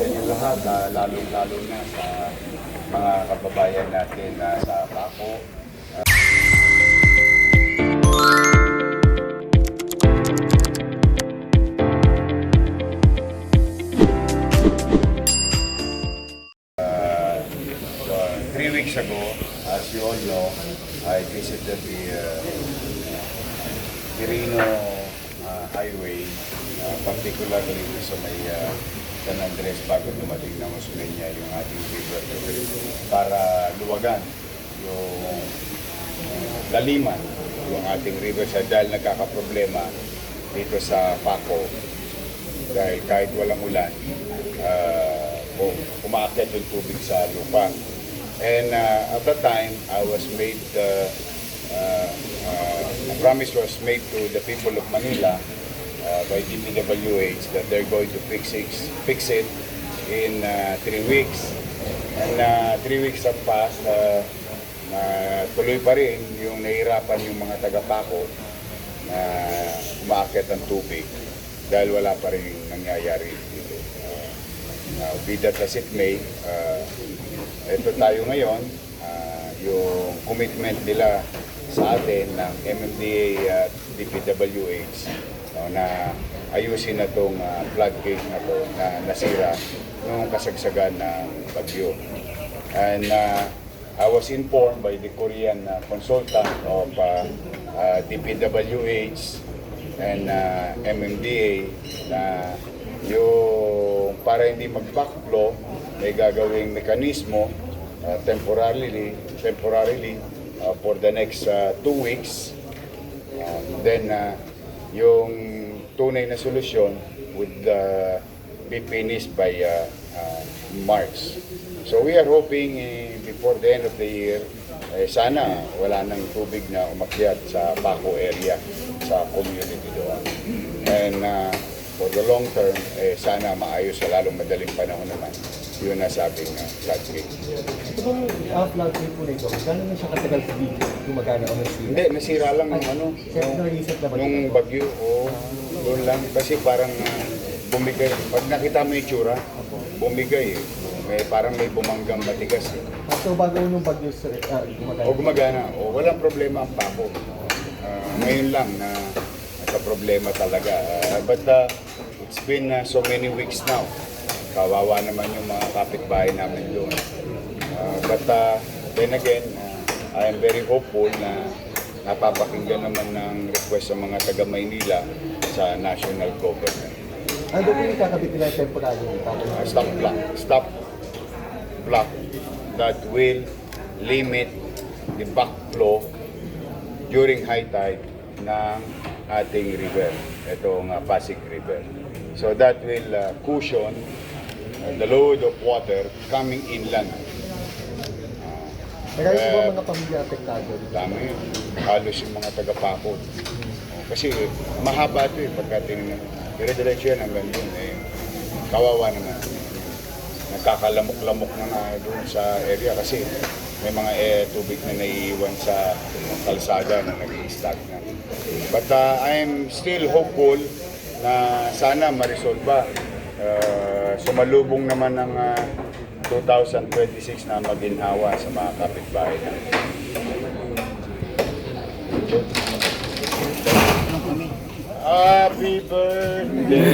sa inyo lahat, lalong-lalo na sa mga kababayan natin na sa Paco. So, 3 weeks ago, as you all know, I visited the Quirino Highway, particularly sa may San Andres bago dumating ng Osmeña yung ating river para luwagan yung laliman yung ating river sa dahil nagkakaproblema dito sa Paco dahil kahit walang ulan umaakyat yung tubig sa lupa. And at that time I was made a promise was made to the people of Manila by DPWH that they're going to fix it in 3 weeks. And 3 weeks have passed, tuloy pa rin yung nahihirapan yung mga taga-Paco na umaakyat ang tubig dahil wala pa rin nangyayari dito. Be that as it may, ito tayo ngayon, yung commitment nila sa atin ng MMDA at DPWH na ayusin na itong floodgate na to na nasira noong kasagsagan ng bagyo. And I was informed by the Korean consultant of DPWH and MMDA na yung para hindi mag-backflow may gagawing mekanismo temporarily for the next 2 weeks. Then yung tunay na solusyon would be finished by March. So we are hoping before the end of the year, sana wala nang tubig na umakyat sa Paco area, sa community doon. And for the long term, sana maayos sa lalong madaling panahon naman yung nasabing floodgate. Ito bang floodgate po nito, gano'n na siya katagal sa video? Gumagana o nasira? Hindi, nasira lang nung bagyo. Doon lang. Kasi parang bumigay. Pag nakita mo yung itsura, bumigay eh. Parang may bumanggang matigas eh. So bago nung bagyo gumagana? O gumagana. O walang problema ang Paco. Ngayon lang na nagka-problema talaga. But it's been so many weeks now. Kawawa naman yung mga kapitbahay namin doon. But then again, I am very hopeful na napapakinggan naman ng request sa mga taga-Maynila sa national government. Ano po yung kakabit nila temporary? Stop block that will limit the backflow during high tide ng ating river, itong Pasig River. So that will cushion the load of water coming inland. Marami po ba mga pamilya apektado? Dami yun. Halos yung mga taga-Paco. Kasi mahaba ito eh. Pagka dire-diretso yan hanggang doon eh. Kawawa naman. Nagkakalamok-lamok na nga doon sa area kasi may mga tubig na naiiwan sa kalsada na nag-i-stack na. But I am still hopeful na sana ma-resolve. Sumalubong naman ng 2026 na maginhawa sa mga kapitbahay natin. Happy birthday!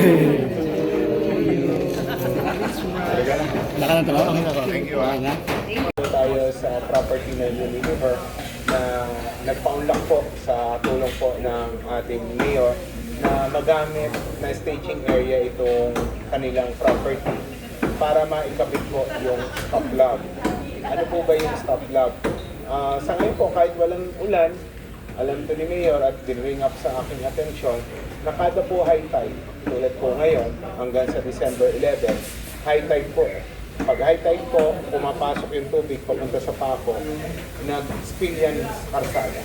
Thank you. Tayo sa property na Unilever na nagpaunlak po sa tulong po ng ating mayor na magamit na staging area itong kanilang property para maikabit po yung stop log. Ano po ba yung stop log? Sa ngayon po, kahit walang ulan, alam to ni Mayor at din-ring up sa aking atensyon, na kada po high tide, tulad po ngayon, hanggang sa December 11, high tide po. Pag high tide po, pumapasok yung tubig papunta sa Paco, nag-spill yan sa karsada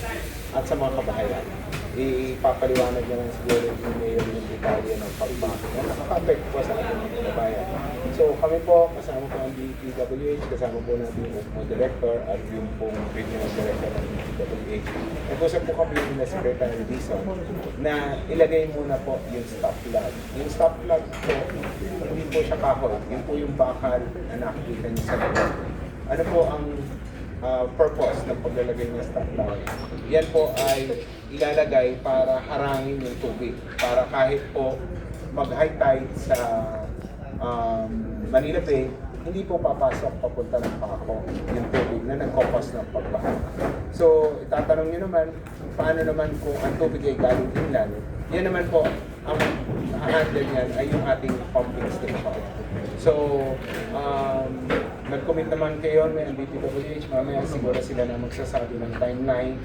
at sa mga kabahayan. Ipapaliwanag na lang siguro ni Mayor yung detalye ng pagpasok. Nakaka-affect po sa ating mga kababayan. So kami po, kasama po ang DPWH, kasama po natin yung director at yung pong regional director ng DPWH. Nag-usap po kami na Secretary Dizon na ilagay muna po yung stop flag. Yung stop flag po, hindi po siya kahoy. Yun po yung bakal na nakikita niyo sa loob. Ano po ang purpose ng paglalagay ng stop flag? Yan po ay ilalagay para harangin yung tubig. Para kahit po mag-high tide sa Manila Bay, hindi po papasok papunta ng Paco yung tubig na nag-cause ng pagbaha. So, itatanong nyo naman, paano naman kung ang tubig ay galing inland? Yan naman po, ang handle niyan ay yung ating pumping station. So, nag-commit naman kayo ng DPWH, mamaya siguro sila na magsasabi ng timeline.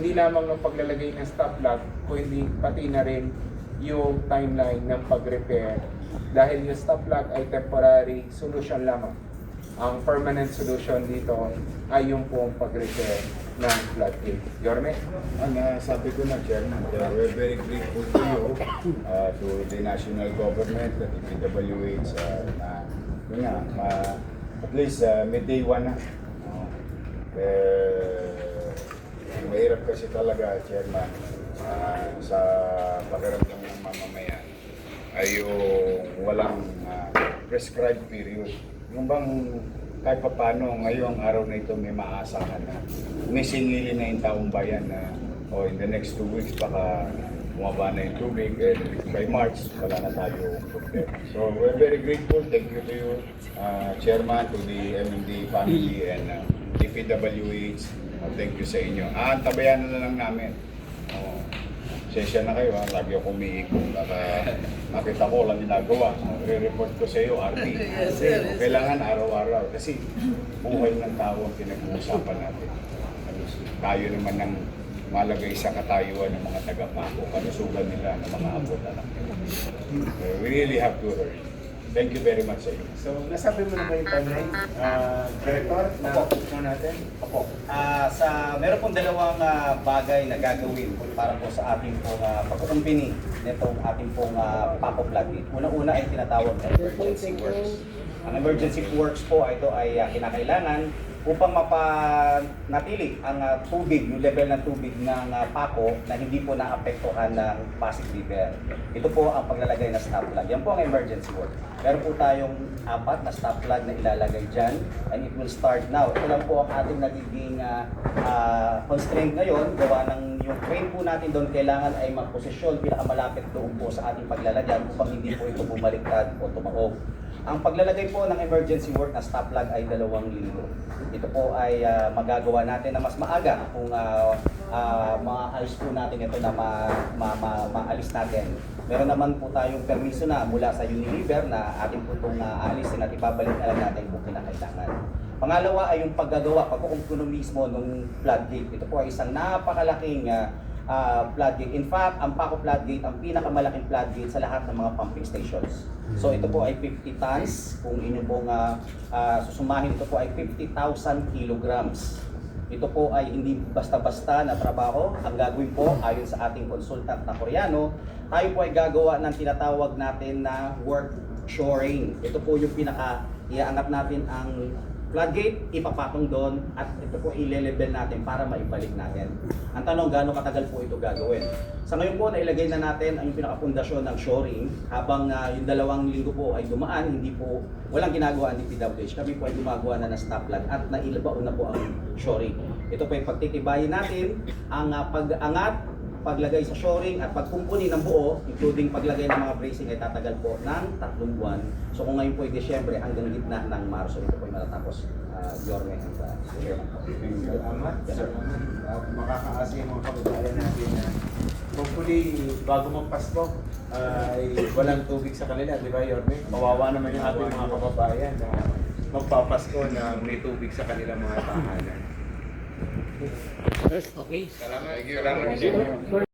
Hindi lamang ng paglalagay ng stop flag, kundi pati na rin yung timeline ng pag-repair. Dahil yung stop flag ay temporary solution lamang. Ang permanent solution dito ay yung pong pag-repair ng floodgate. Yorme? Sabi ko na, Chairman, we're very grateful to you, to the national government, the DPWH, na yun nga, at least midday one na. Mahirap kasi talaga, Chairman, sa pakiramdam ng mamamayan ay yung walang prescribed period. Yung bang kahit pa paano ngayong araw na ito may maasahan na may singili na yung taong bayan na in the next 2 weeks baka bumaba na yung tubig and by March wala na tayo problema. So we're very grateful. Thank you to you, Chairman, to the MMD family and DPWH. Thank you sa inyo. Antabayan na lang namin. Sesya na kayo, lagi ako umiikot. Nakita ko lang ginagawa. Re-report ko sa iyo, RT. Kailangan araw-araw. Kasi buhay ng tao ang pinag-uusapan natin. Tayo naman ng malagay sa katayuan ng mga taga-Paco. Kanusugan nila ng mga abot-anak nila. We really have to hurry. Thank you very much sa iyo. So, nasabi mo na ba yung timeline? Director, na natin? Opo. Meron pong dalawang bagay na gagawin para po sa ating pong pagkukumpini nitong ating pong Paco floodgate. Unang-una ay tinatawag na emergency works. Ang emergency works po ito ay kinakailangan upang mapanatili ang tubig, yung level ng tubig ng Paco na hindi po naapektuhan ng Pasig River. Ito po ang paglalagay ng stop flag. Yan po ang emergency work. Meron po tayong 4 na stop flag na ilalagay dyan and it will start now. Ito lang po ang ating nagiging constraint ngayon. Gawa ng yung crane po natin doon kailangan ay magposisyon pinakamalapit doon po sa ating paglalagyan upang hindi po ito bumaliktad o tumaob. Ang paglalagay po ng emergency work na stop flag ay 2 linggo. Ito po ay magagawa natin na mas maaga kung maaayos po natin ito na maalis natin. Meron naman po tayong permiso na mula sa Unilever na ating po itong aalisin at ibabalik na lang natin kung kinakailangan. Pangalawa ay yung paggagawa, pagkukumpuni mismo ng floodgate. Ito po ay isang napakalaking floodgate. In fact, ang Paco floodgate, ang pinakamalaking floodgate sa lahat ng mga pumping stations. So ito po ay 50 tons. Kung inyo pong susumahin, ito po ay 50,000 kilograms. Ito po ay hindi basta-basta na trabaho. Ang gagawin po, ayon sa ating consultant na Koreano, tayo po ay gagawa ng tinatawag natin na work shoring. Ito po yung iaangat natin ang floodgate, ipapatong doon at ito po i-level natin para maibalik natin. Ang tanong, gaano katagal po ito gagawin? Sa ngayon po, nailagay na natin ang pinakapundasyon ng shoring habang yung 2 linggo po ay dumaan, hindi po, walang ginagawa ang DPWH. Kami po ay gumagawa na ng stop flag at nailabaon na po ang shoring. Ito po ay pagtitibayin natin ang pag-angat, paglagay sa shoring at pagkumpuni ng buo, including paglagay ng mga bracing ay tatagal po ng 3 buwan. So kung ngayon po ay Disyembre hanggang gitna ng Marso, ito po ay matatapos. Yorme and Chairman. Salamat. Makakaasa yung mga kababayan natin na hopefully bago magpasko ay walang tubig sa kanila, di ba Yorme? Kawawa naman yung ating mga kababayan na magpapasko na may tubig sa kanilang mga tahanan. Okay. Salamat. Salamat.